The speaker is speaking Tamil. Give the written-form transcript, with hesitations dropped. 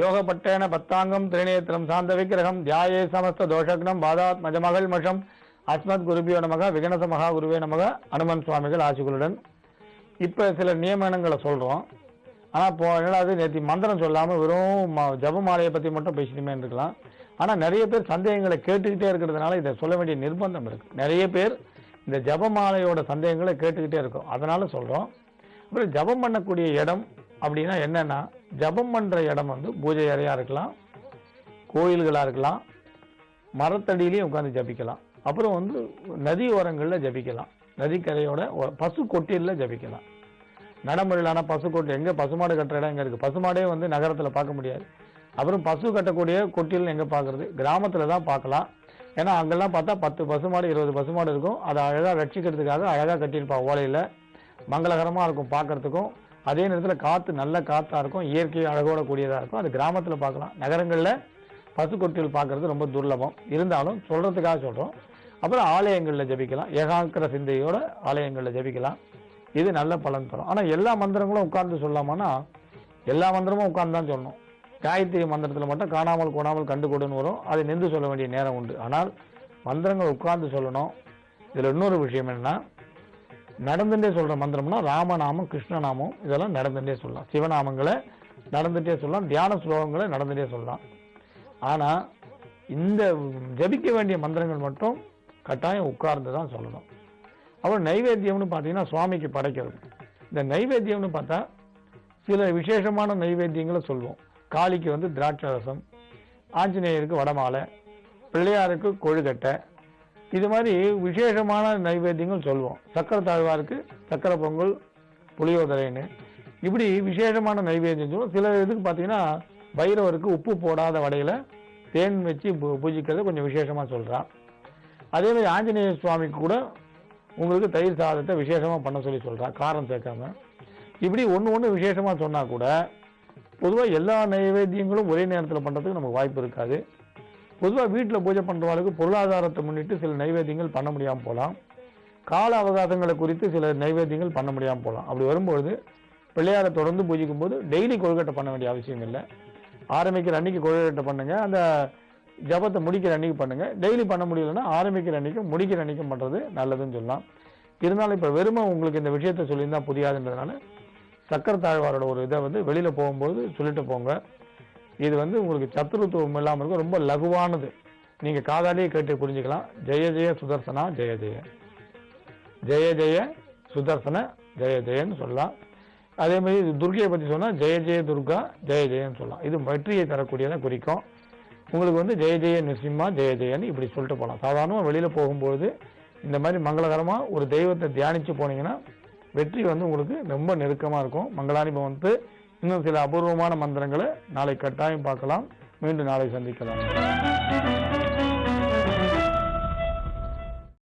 யோகப்பட்டேன பத்தாங்கம் திரிநேத்திரம் சாந்த விக்கிரகம் தியாயே சமஸ்த தோஷக்னம் பாதாத் மஜமகள் மஷம் அஸ்மத் குருபியோ நமக விகனச மகா குருவே நமக அனுமன் சுவாமிகள் ஆசிகளுடன். இப்போ சில நியமனங்களை சொல்கிறோம். ஆனால் இப்போ என்னடாது நேற்று மந்திரம் சொல்லாமல் வெறும் ஜபமாலையை பற்றி மட்டும் பேசிட்டுமே இருக்கலாம். ஆனால் நிறைய பேர் சந்தேகங்களை கேட்டுக்கிட்டே இருக்கிறதுனால இதை சொல்ல வேண்டிய நிர்பந்தம் இருக்குது. நிறைய பேர் இந்த ஜபமாலையோட சந்தேகங்களை கேட்டுக்கிட்டே இருக்கும், அதனால சொல்கிறோம். அப்புறம் ஜபம் பண்ணக்கூடிய இடம் அப்படின்னா என்னென்னா, ஜபம் பண்ணுற இடம் வந்து பூஜை அறையாக இருக்கலாம், கோயில்களாக இருக்கலாம், மரத்தடியிலையும் உட்காந்து ஜபிக்கலாம். அப்புறம் வந்து நதி ஓரங்களில் ஜபிக்கலாம், நதிக்கரையோட பசு கொட்டியில் ஜபிக்கலாம். நடைமுறையிலான பசு கொட்டி எங்கே பசுமாடு கட்டுற இடம் எங்கே இருக்குது? பசுமாடே வந்து நகரத்தில் பார்க்க முடியாது. அப்புறம் பசு கட்டக்கூடிய கொட்டியில் எங்கே பார்க்குறது? கிராமத்தில் தான் பார்க்கலாம். ஏன்னா அங்கெல்லாம் பார்த்தா 10 பசுமாடு 20 பசுமாடு இருக்கும். அதை அழகாக ரட்சிக்கிறதுக்காக அழகாக கட்டியிருப்பா ஓலையில். மங்களகரமாக இருக்கும் பார்க்குறதுக்கும். அதே நேரத்தில் காற்று நல்ல காற்றாக இருக்கும், இயற்கை அழகோட கூடியதாக இருக்கும். அது கிராமத்தில் பார்க்கலாம். நகரங்களில் பசு கொட்டியில் பார்க்குறது ரொம்ப துர்லபம். இருந்தாலும் சொல்கிறதுக்காக சொல்கிறோம். அப்புறம் ஆலயங்களில் ஜபிக்கலாம், ஏகாக்கிர சிந்தையோட ஆலயங்களில் ஜபிக்கலாம். இது நல்ல பலன் தரும். ஆனால் எல்லா மந்திரங்களும் உட்கார்ந்து சொல்லாமன்னா, எல்லா மந்திரமும் உட்கார்ந்து தான் சொல்லணும். காயத்ரி மந்திரத்தில் மட்டும் காணாமல் கோணாமல் கண்டு கொடுன்னு வரும், அதை நின்று சொல்ல வேண்டிய நேரம் உண்டு. ஆனால் மந்திரங்கள் உட்கார்ந்து சொல்லணும். இதில் இன்னொரு விஷயம் என்னன்னா, நடந்துட்டே சொல்கிற மந்திரம்னா ராமநாமம் கிருஷ்ணநாமம் இதெல்லாம் நடந்துட்டே சொல்லலாம். சிவநாமங்களை நடந்துட்டே சொல்லலாம், தியான ஸ்லோகங்களை நடந்துட்டே சொல்லலாம். ஆனால் இந்த ஜபிக்க வேண்டிய மந்திரங்கள் மட்டும் கட்டாயம் உட்கார்ந்து தான் சொல்லணும். அப்புறம் நைவேத்தியம்னு பார்த்தீங்கன்னா சுவாமிக்கு படைக்கிறது. இந்த நைவேத்தியம்னு பார்த்தா சில விசேஷமான நைவேத்தியங்களை சொல்லுவோம். காளிக்கு வந்து திராட்சை ரசம், ஆஞ்சநேயருக்கு வடமாலை, பிள்ளையாருக்கு கொழுக்கட்டை, இது மாதிரி விசேஷமான நைவேத்தியங்கள் சொல்லுவோம். சக்கரை தாழ்வாருக்கு சக்கரை பொங்கல், புளியோதரைன்னு இப்படி விசேஷமான நைவேத்தியம் சொல்லுவோம். சில இதுக்கு பார்த்தீங்கன்னா பைரவருக்கு உப்பு போடாத வடையில் தேன் வச்சு பூஜிக்கிறத கொஞ்சம் விசேஷமாக சொல்கிறான். அதே மாதிரி ஆஞ்சநேய சுவாமிக்கு கூட உங்களுக்கு தயிர் சாதத்தை விசேஷமாக பண்ண சொல்லி சொல்கிறான், காரம் சேர்க்காம. இப்படி ஒன்று விசேஷமாக சொன்னால் கூட பொதுவாக எல்லா நைவேத்தியங்களும் ஒரே நேரத்தில் பண்ணுறதுக்கு நமக்கு வாய்ப்பு இருக்காது. பொதுவாக வீட்டில் பூஜை பண்ணுறவங்களுக்கு பொருளாதாரத்தை முன்னிட்டு சில நைவேத்தியங்கள் பண்ண முடியாமல் போகலாம். கால அவகாசங்களை குறித்து சில நைவேத்தியங்கள் பண்ண முடியாமல் போகலாம். அப்படி வரும்பொழுது பிள்ளையாரை தொடர்ந்து பூஜிக்கும் போது டெய்லி கொழுக்கட்டை பண்ண வேண்டிய அவசியம் இல்லை. ஆரம்பிக்கிற அன்னைக்கு கொழுக்கட்டை பண்ணுங்க, அந்த ஜபத்தை முடிக்கிற அன்னைக்கு பண்ணுங்க. டெய்லி பண்ண முடியலன்னா ஆரம்பிக்கிற அன்னைக்கும் முடிக்கிற அன்னைக்கும் பண்ணுறது நல்லதுன்னு சொல்லலாம். இருந்தாலும் இப்போ வெறுமை உங்களுக்கு இந்த விஷயத்தை சொல்லியிருந்தா புரியாதுன்றதுனால சக்கர தாழ்வாரோட ஒரு இதை வந்து வெளியில் போகும்போது சொல்லிட்டு போங்க. இது வந்து உங்களுக்கு சத்துருத்துவம் இல்லாமல் இருக்கும், ரொம்ப லகுவானது. நீங்கள் காதாலேயே கேட்டு புரிஞ்சுக்கலாம். ஜெய ஜெய சுதர்சனா ஜெய ஜெய, ஜெய ஜெய சுதர்சன ஜெய ஜெயன்னு சொல்லலாம். அதே மாதிரி துர்கையை பற்றி சொன்னால் ஜெய ஜெய துர்கா ஜெய ஜெயன்னு சொல்லலாம். இது வெற்றியை தரக்கூடியதை குறிக்கும். உங்களுக்கு வந்து ஜெய ஜெய நிருசிம்மா ஜெய ஜெயன்னு இப்படி சொல்லிட்டு போகலாம். சாதாரணமாக வெளியில் போகும்போது இந்த மாதிரி மங்களகரமாக ஒரு தெய்வத்தை தியானித்து போனீங்கன்னா வெற்றி வந்து உங்களுக்கு ரொம்ப நெருக்கமாக இருக்கும். மங்களானிபம் வந்து இன்னும் சில அபூர்வமான மந்திரங்களை நாளை கட்டாயம் பார்க்கலாம். மீண்டும் நாளை சந்திக்கலாம்.